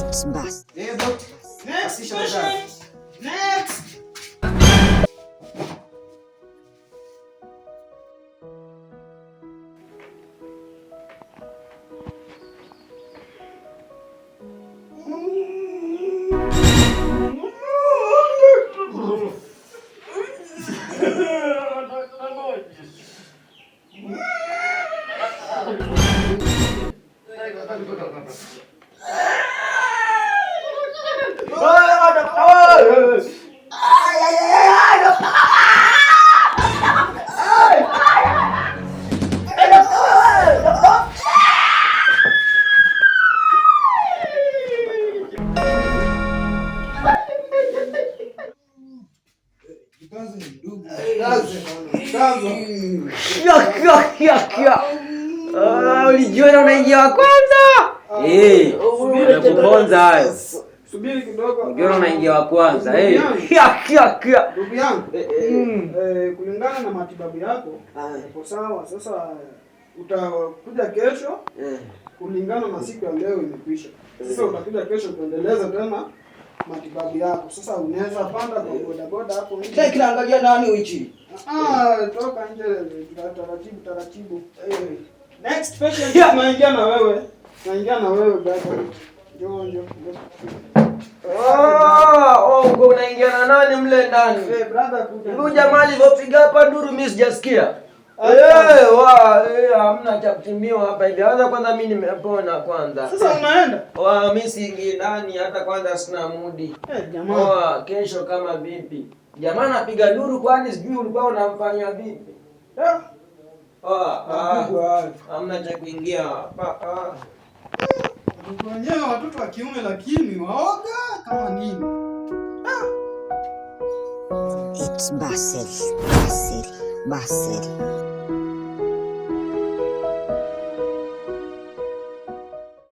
It's bus. Yeah, bro. Next question. Next. Ulijiona unaingia wa kwanza? Kuponza hayo. Subiri kidogo. Ulijiona unaingia wa kwanza. Ndugu yangu, kulingana na matibabu yako uko sawa. Sasa utakuja kesho kulingana na siku ya leo imekwisha. Sasa utakuja kesho kuendeleza tena matibabu yako. Sasa unaweza panda kwa bodaboda hapo nje. Sasa kinaangalia nani hichi? Toka nje taratibu. Next patient tunaingia na wewe. Tunaingia na wewe baba. Njoo. Uko unaingia na nani mle ndani? Brother kuja. Huyu jamaa alivyopiga hapa nduru mimi sijasikia. Hamna cha kutimbiwa hapa hivi. Anza kwanza mimi nimepona kwanza. Sasa unaenda? Mimi siingii ndani hata kwanza sina mudi. Jamaa. Kesho kama vipi? Jamaa anapiga nduru kwani sijui ulikuwa unamfanyia vipi? Hamna cha kuingia hapa. Wenyewe watoto wa kiume lakini waoga kama nini? It's Basil.